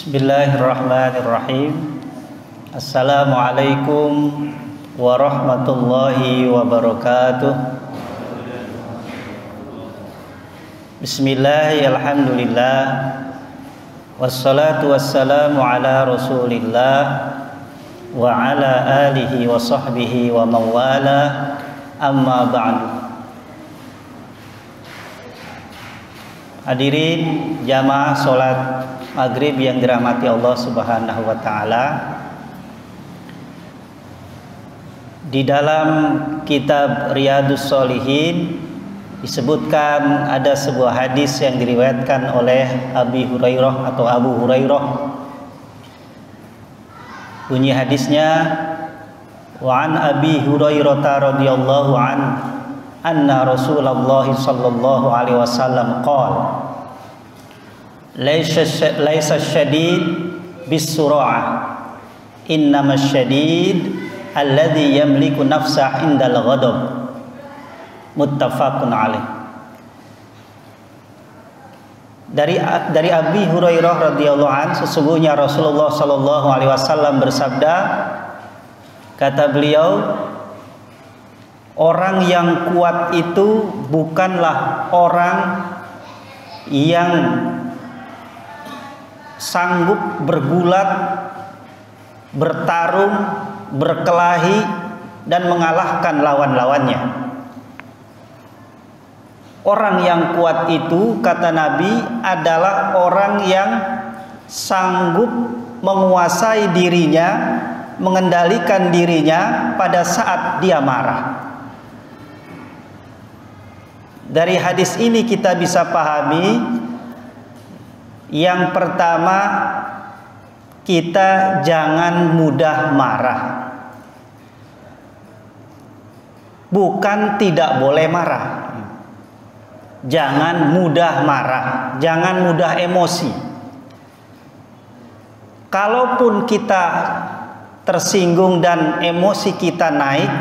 Bismillahirrahmanirrahim. Assalamualaikum warahmatullahi wabarakatuh. Bismillahirrahmanirrahim. Wassalatu wassalamu ala Rasulillah wa ala alihi wa sahbihi wa mawala. Amma ba'du. Hadirin jamaah salat maghrib yang dirahmati Allah Subhanahu wa taala. Di dalam kitab Riyadhus Shalihin disebutkan ada sebuah hadis yang diriwayatkan oleh Abi Hurairah atau Abu Hurairah. Bunyi hadisnya, wa an Abi Hurairah radhiyallahu anna Rasulullah sallallahu alaihi wasallam qala laisa syadid bis-sur'ah innama syadid alladhi yamliku nafsah indal ghadab. Muttafaqun alaih. Dari Abi Hurairah radhiyallahu an, sesungguhnya Rasulullah sallallahu alaihi wasallam bersabda, kata beliau, orang yang kuat itu bukanlah orang yang sanggup bergulat, bertarung, berkelahi dan mengalahkan lawan-lawannya. Orang yang kuat itu, kata Nabi, adalah orang yang sanggup menguasai dirinya, mengendalikan dirinya pada saat dia marah. Dari hadis ini kita bisa pahami, yang pertama, kita jangan mudah marah. Bukan tidak boleh marah. Jangan mudah marah, jangan mudah emosi. Kalaupun kita tersinggung dan emosi kita naik,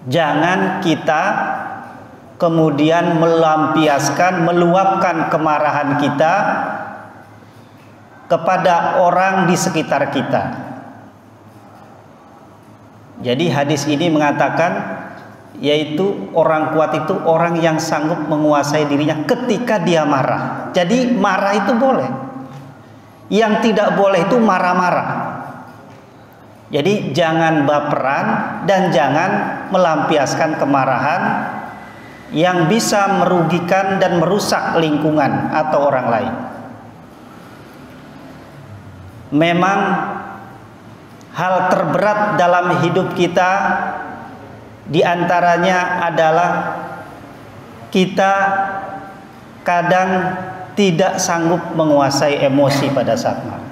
jangan kita kemudian melampiaskan, meluapkan kemarahan kita kepada orang di sekitar kita. Jadi hadis ini mengatakan, yaitu orang kuat itu orang yang sanggup menguasai dirinya ketika dia marah. Jadi marah itu boleh. Yang tidak boleh itu marah-marah. Jadi jangan baperan dan jangan melampiaskan kemarahan yang bisa merugikan dan merusak lingkungan atau orang lain. Memang hal terberat dalam hidup kita di antaranya adalah kita kadang tidak sanggup menguasai emosi pada saat marah.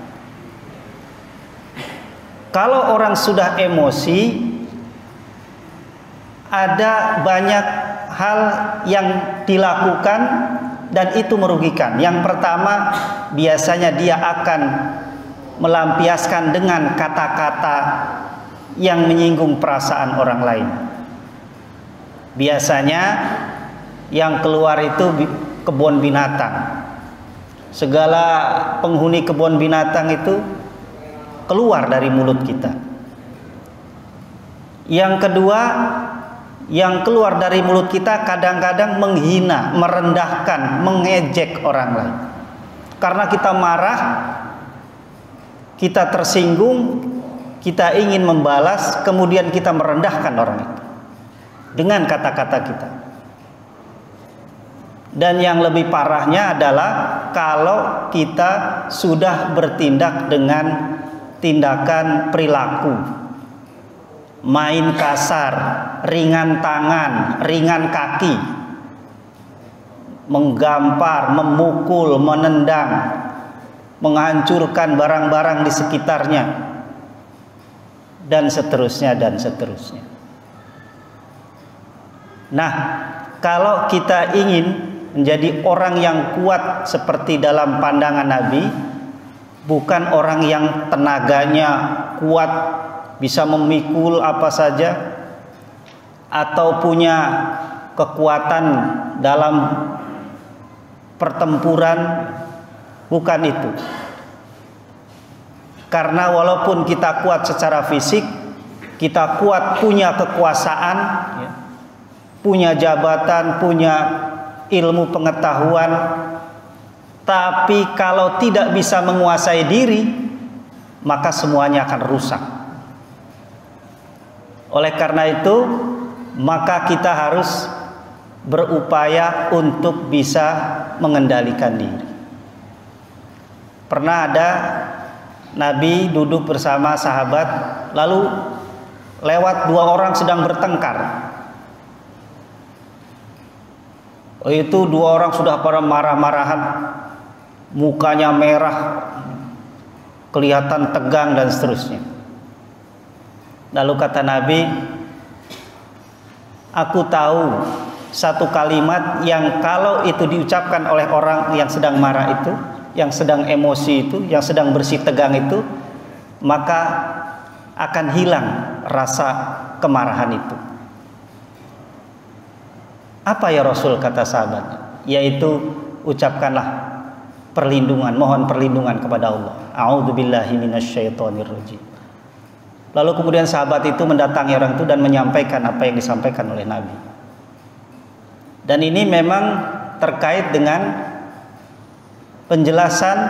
Kalau orang sudah emosi, ada banyak hal yang dilakukan dan itu merugikan. Yang pertama, biasanya dia akan melampiaskan dengan kata-kata yang menyinggung perasaan orang lain. Biasanya yang keluar itu kebun binatang. Segala penghuni kebun binatang itu keluar dari mulut kita. Yang kedua, yang keluar dari mulut kita kadang-kadang menghina, merendahkan, mengejek orang lain. Karena kita marah, kita tersinggung, kita ingin membalas, kemudian kita merendahkan orang itu dengan kata-kata kita. Dan yang lebih parahnya adalah kalau kita sudah bertindak dengan tindakan perilaku, main kasar, ringan tangan, ringan kaki, menggampar, memukul, menendang, menghancurkan barang-barang di sekitarnya, dan seterusnya dan seterusnya. Nah, kalau kita ingin menjadi orang yang kuat seperti dalam pandangan Nabi, bukan orang yang tenaganya kuat, bisa memikul apa saja, atau punya kekuatan dalam pertempuran, bukan itu. Karena walaupun kita kuat secara fisik, kita kuat punya kekuasaan, ya, punya jabatan, punya ilmu pengetahuan, tapi kalau tidak bisa menguasai diri, maka semuanya akan rusak. Oleh karena itu, maka kita harus berupaya untuk bisa mengendalikan diri. Pernah ada Nabi duduk bersama sahabat, lalu lewat dua orang sedang bertengkar. Itu dua orang sudah pada marah-marahan, mukanya merah, kelihatan tegang dan seterusnya. Lalu kata Nabi, aku tahu satu kalimat yang kalau itu diucapkan oleh orang yang sedang marah itu, yang sedang emosi itu, yang sedang bersih tegang itu, maka akan hilang rasa kemarahan itu. Apa ya Rasul, kata sahabat? Yaitu ucapkanlah perlindungan, mohon perlindungan kepada Allah. A'udzubillahi minasyaitonirrajim. Lalu kemudian sahabat itu mendatangi orang itu dan menyampaikan apa yang disampaikan oleh Nabi. Dan ini memang terkait dengan penjelasan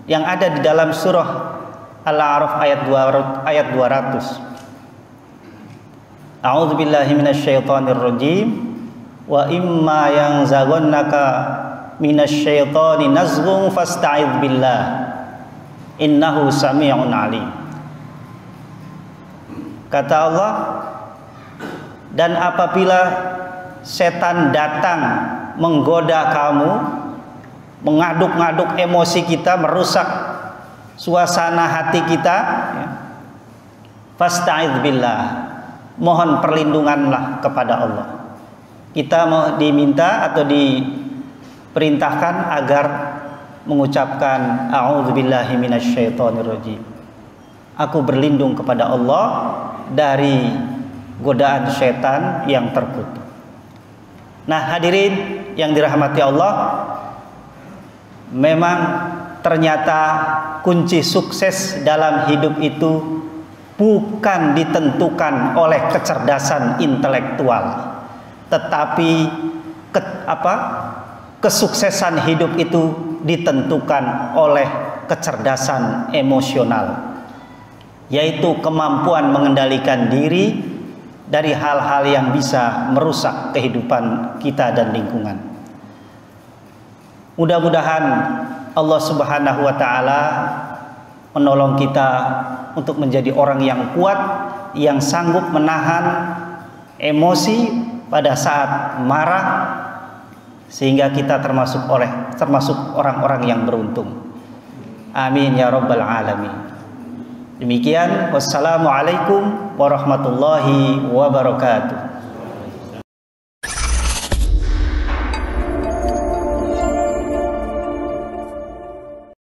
yang ada di dalam surah Al-A'raf ayat 200. A'udzubillahi minasyaitonirrajim. Wa imma yanzaghannaka minasyaitoni nazghun fasta'idz billah. Innahu sami'un 'alim. Kata Allah, dan apabila setan datang menggoda kamu, mengaduk-ngaduk emosi kita, merusak suasana hati kita, ya, fasta'idz billah, mohon perlindunganlah kepada Allah. Kita mau diminta atau diperintahkan agar mengucapkan a'udzubillahi minasyaitonirrajim. Aku berlindung kepada Allah dari godaan setan yang terkutuk. Nah, hadirin yang dirahmati Allah, memang ternyata kunci sukses dalam hidup itu bukan ditentukan oleh kecerdasan intelektual, tetapi kesuksesan hidup itu ditentukan oleh kecerdasan emosional, yaitu kemampuan mengendalikan diri dari hal-hal yang bisa merusak kehidupan kita dan lingkungan. Mudah-mudahan Allah Subhanahu wa taala menolong kita untuk menjadi orang yang kuat, yang sanggup menahan emosi pada saat marah, sehingga kita termasuk orang-orang yang beruntung. Amin ya rabbal alamin. Demikian, wassalamualaikum warahmatullahi wabarakatuh.